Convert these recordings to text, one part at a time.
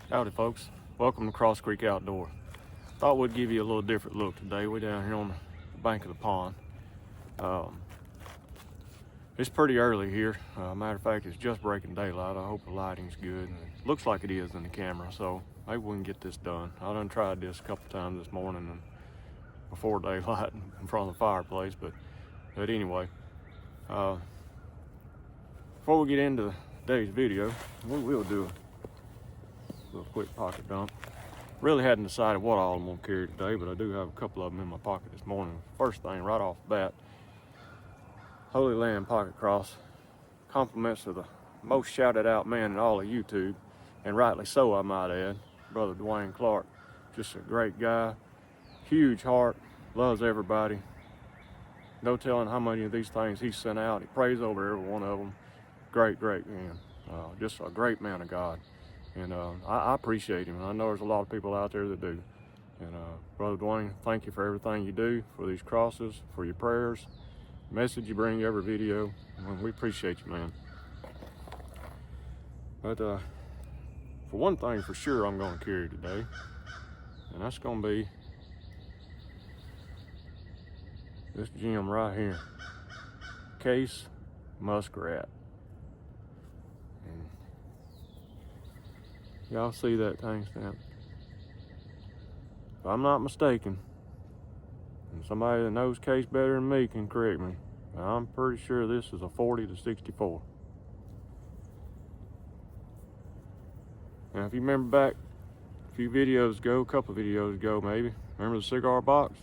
Howdy folks, welcome to Cross Creek Outdoor. Thought we'd give you a little different look today. We're down here on the bank of the pond. It's pretty early here. Matter of fact, it's just breaking daylight. I hope the lighting's good. It looks like it is in the camera, so maybe we can get this done. I done tried this a couple times this morning and before daylight in front of the fireplace, but anyway. Before we get into today's video, we will do a little quick pocket dump. Really hadn't decided what all I'm gonna carry today, but I do have a couple of them in my pocket this morning. First thing, right off the bat, Holy Land Pocket Cross. Compliments of the most shouted out man in all of YouTube, and rightly so, I might add, Brother Dwayne Clark. Just a great guy, huge heart, loves everybody. No telling how many of these things he sent out. He prays over every one of them. Great man. Just a great man of God. And I appreciate him. I know there's a lot of people out there that do. And Brother Dwayne, thank you for everything you do, for these crosses, for your prayers, message you bring every video. We appreciate you, man. But for one thing for sure I'm going to carry today, and that's going to be this gem right here, Case Muskrat. Y'all see that thing stamp? If I'm not mistaken, and somebody that knows Case better than me can correct me, but I'm pretty sure this is a 40 to 64. Now, if you remember back a few videos ago, a couple of videos ago maybe, remember the cigar box?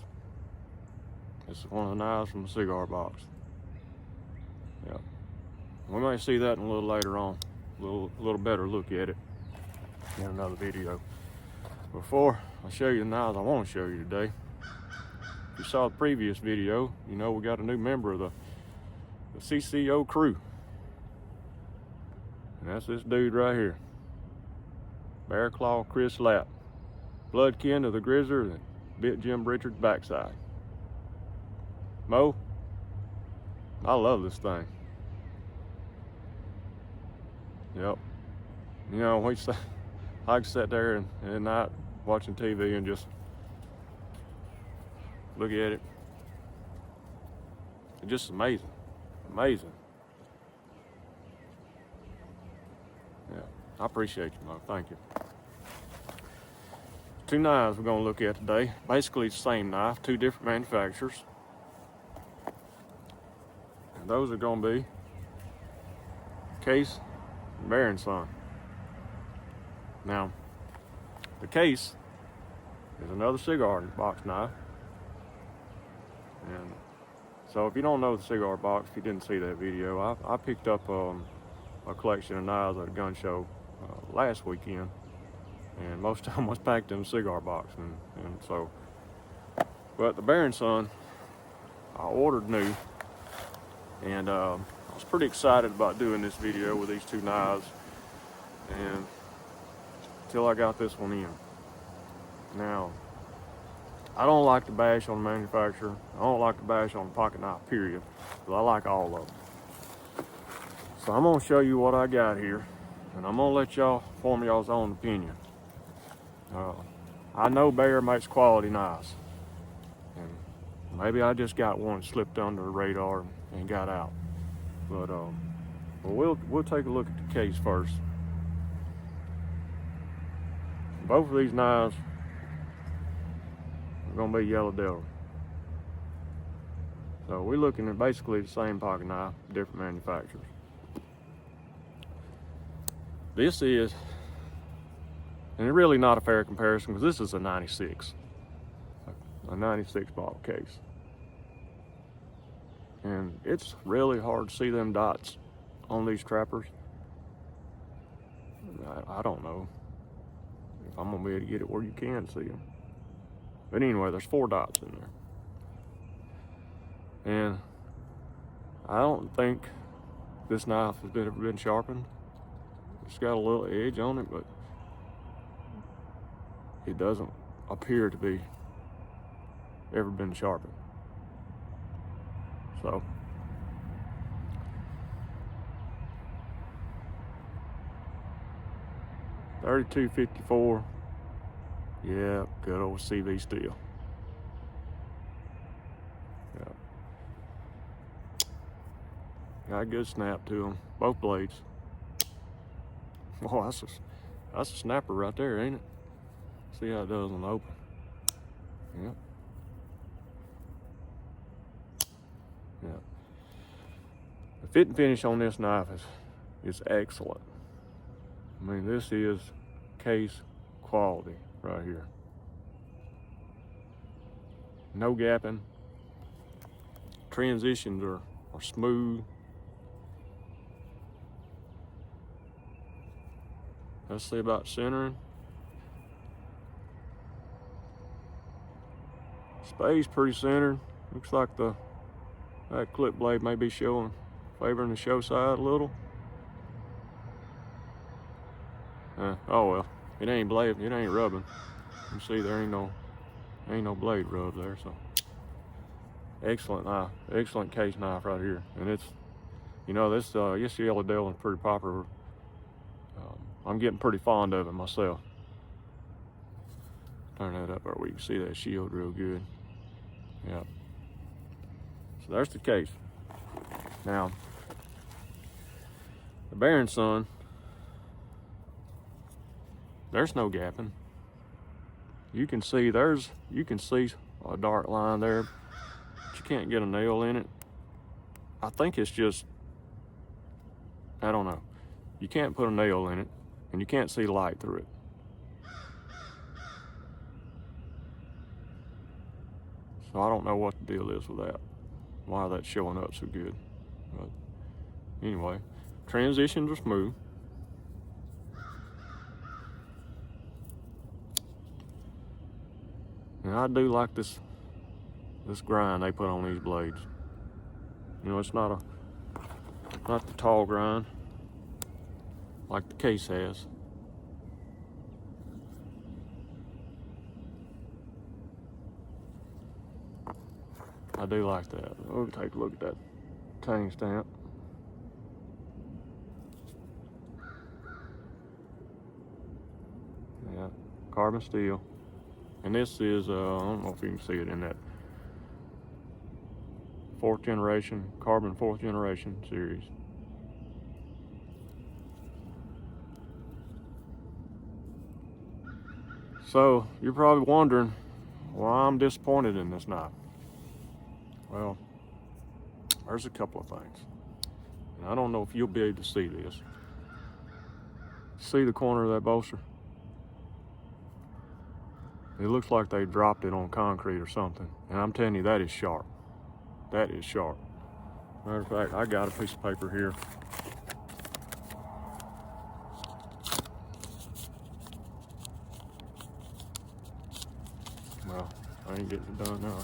This is one of the knives from the cigar box. Yeah. We might see that in a little later on, a little better look at it in another video. Before I show you the knives I want to show you today, if you saw the previous video, you know we got a new member of the CCO crew. And that's this dude right here. Bear Claw Chris Lapp. Blood kin to the grizzler that bit Jim Richard's backside. Mo, I love this thing. Yep. You know, I can sit there and at night watching TV and just look at it. It's just amazing. Amazing. Yeah, I appreciate you, Mo. Thank you. Two knives we're going to look at today. Basically the same knife, two different manufacturers. And those are going to be Case and Bear Son. Now, the Case is another cigar box knife. And so if you don't know the cigar box, if you didn't see that video, I picked up a collection of knives at a gun show last weekend. And most of them was packed in a cigar box. And so, but the Bear Son, I ordered new. And I was pretty excited about doing this video with these two knives. And until I got this one in. Now, I don't like to bash on the manufacturer. I don't like to bash on the pocket knife, period. But I like all of them. So I'm gonna show you what I got here, and I'm gonna let y'all form y'all's own opinion. I know Bear makes quality knives, and maybe I just got one that slipped under the radar and got out. But we'll take a look at the Case first. Both of these knives are going to be yellow devil. So we're looking at basically the same pocket knife, different manufacturers. This is, and it's really not a fair comparison because this is a 96 model Case. And it's really hard to see them dots on these trappers. I don't know if I'm gonna be able to get it where you can see them. But anyway, there's 4 dots in there. And I don't think this knife has ever been sharpened. It's got a little edge on it, but it doesn't appear to be ever been sharpened. So 3254. Yeah, good old CV steel. Yeah. Got a good snap to them, both blades. Oh, that's a snapper right there, ain't it? See how it does on the open. Yep. Yeah. The fit and finish on this knife is excellent. I mean, this is case quality right here. No gapping. Transitions are smooth. Let's see about centering. Spade's pretty centered. Looks like that clip blade may be favoring the show side a little. Oh well, it ain't rubbing. You see, there ain't no blade rub there. So excellent knife, excellent case knife right here. And it's, this yellow Devil is pretty popular. I'm getting pretty fond of it myself. Turn that up where we can see that shield real good. Yep. So there's the case. Now, the Bear Son, there's no gapping. You can see a dark line there, but you can't get a nail in it. I think it's just, I don't know. You can't put a nail in it, and you can't see light through it. So I don't know what the deal is with that, why that's showing up so good. But anyway, transitions are smooth. And I do like this grind they put on these blades. It's not the tall grind like the case has. I do like that. We'll take a look at that tang stamp. Yeah, carbon steel. And this is, I don't know if you can see it in that 4th generation, carbon 4th generation series. So, you're probably wondering why I'm disappointed in this knife. Well, there's a couple of things. And I don't know if you'll be able to see this. See the corner of that bolster? It looks like they dropped it on concrete or something. And I'm telling you, that is sharp. That is sharp. Matter of fact, I got a piece of paper here. Well, I ain't getting it done now.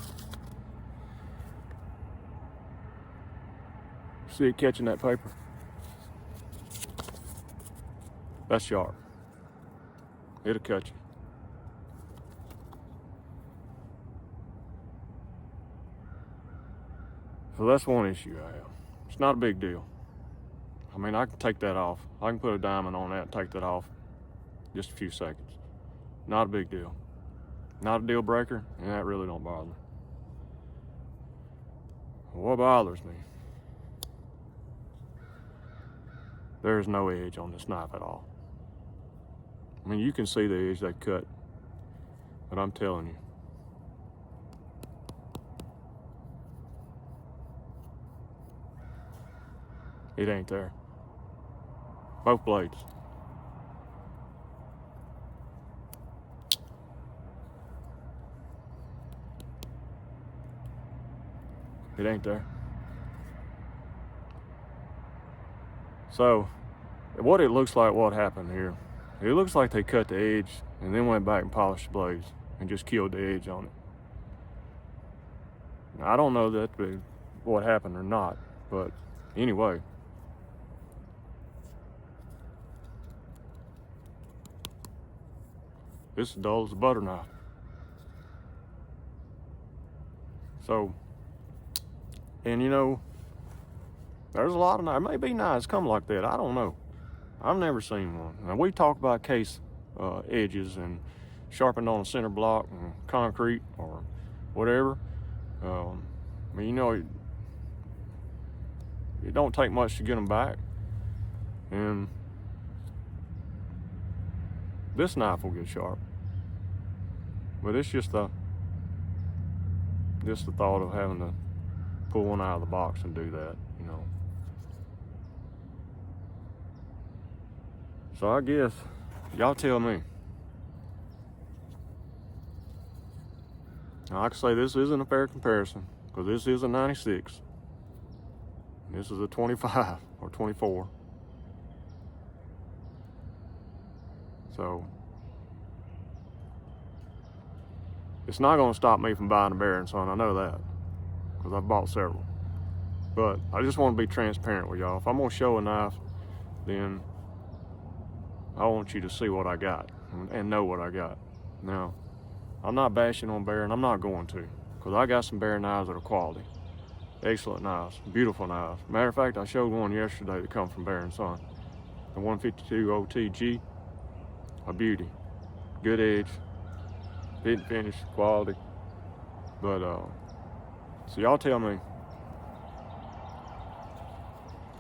See it catching that paper? That's sharp. It'll cut you. So that's one issue I have. It's not a big deal. I mean, I can take that off. I can put a diamond on that and take that off just a few seconds. Not a big deal. Not a deal breaker, and that really don't bother me. What bothers me, there's no edge on this knife at all. I mean, you can see the edge they cut, but I'm telling you, it ain't there. Both blades. It ain't there. So, what it looks like, what happened here, it looks like they cut the edge and then went back and polished the blades and just killed the edge on it. Now, I don't know that what happened or not, but anyway. This is dull as a butter knife. So, and there's a lot of knives. It may be knives come like that. I don't know. I've never seen one. Now, we talk about case edges and sharpened on a center block and concrete or whatever. I mean, you know, it don't take much to get them back. And this knife will get sharp, but it's just the thought of having to pull one out of the box and do that, you know. So I guess y'all tell me. Now, like I say, this isn't a fair comparison because this is a 96. This is a 25 or 24. So it's not going to stop me from buying a Bear Son. I know that because I've bought several. But I just want to be transparent with y'all. If I'm going to show a knife, then I want you to see what I got and know what I got. Now, I'm not bashing on Bear, and I'm not going to, because I got some Bear knives that are quality. Excellent knives, beautiful knives. Matter of fact, I showed one yesterday that come from Bear Son, the 152 OTG, a beauty. Good edge, fit and finish, quality. But, so y'all tell me,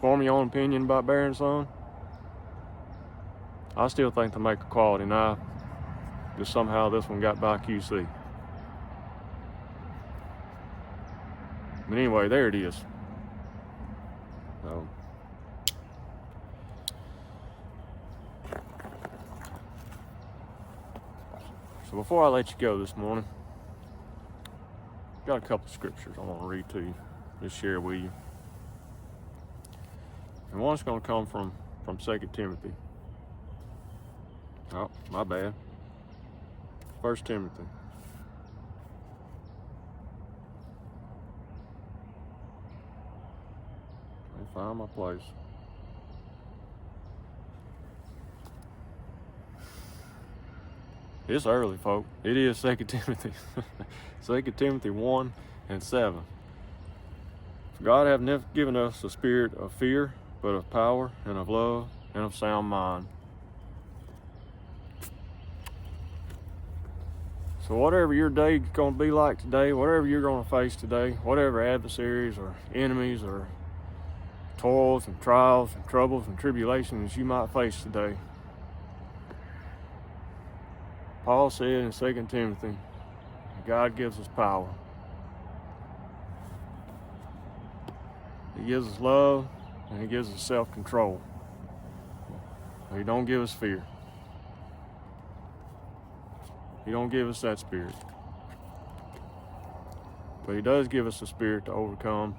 form your own opinion about Bear Son. I still think they make a quality knife. Just somehow this one got by QC. But anyway, there it is. So before I let you go this morning, got a couple of scriptures I want to read to you, just share with you. And one's going to come from 2 Timothy. Oh, my bad. 1 Timothy. Let me find my place. It's early, folk. It is 2 Timothy. 2 Timothy 1 and 7. For God hath never given us a spirit of fear, but of power and of love and of sound mind. So whatever your day is going to be like today, whatever you're going to face today, whatever adversaries or enemies or toils and trials and troubles and tribulations you might face today, Paul said in 2 Timothy, God gives us power. He gives us love and he gives us self-control. He don't give us fear. He don't give us that spirit. But he does give us the spirit to overcome,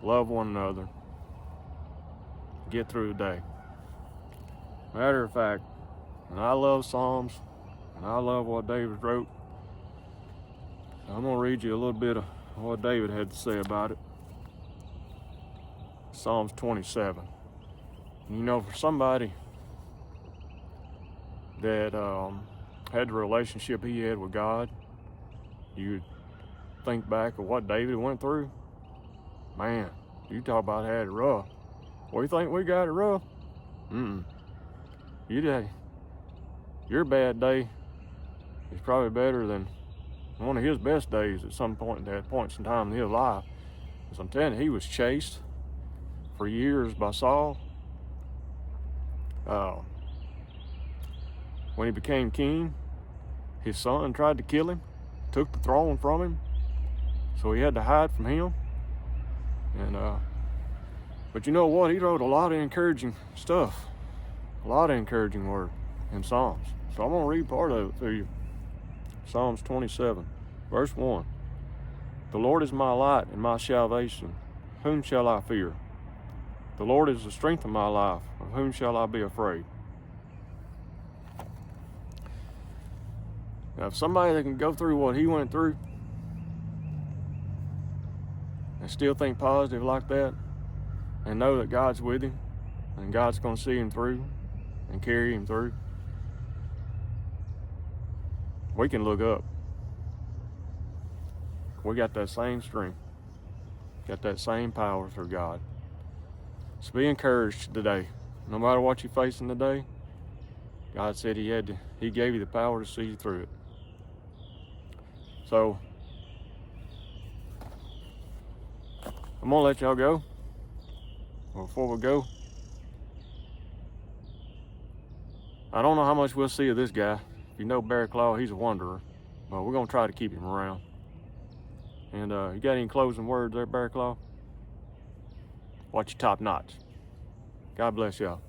love one another, get through the day. Matter of fact, and I love Psalms, and I love what David wrote. I'm going to read you a little bit of what David had to say about it. Psalms 27. You know, for somebody that had the relationship he had with God, you think back of what David went through. Man, you talk about had it rough. Well, you think we got it rough? Your bad day is probably better than one of his best days at some point, at points in time in his life. Because I'm telling you, he was chased for years by Saul. When he became king, his son tried to kill him, took the throne from him, so he had to hide from him. And but you know what? He wrote a lot of encouraging stuff, a lot of encouraging word in Psalms. So I'm going to read part of it to you. Psalms 27, verse 1. The Lord is my light and my salvation. Whom shall I fear? The Lord is the strength of my life. Of whom shall I be afraid? Now, if somebody that can go through what he went through and still think positive like that and know that God's with him and God's going to see him through and carry him through, we can look up. We got that same strength, got that same power through God. So be encouraged today. No matter what you're facing today, God said he gave you the power to see through it. So I'm gonna let y'all go. Before we go, I don't know how much we'll see of this guy. If you know Bear Claw, he's a wanderer, but we're gonna try to keep him around. And you got any closing words there, Bear Claw? Watch your top notch. God bless y'all.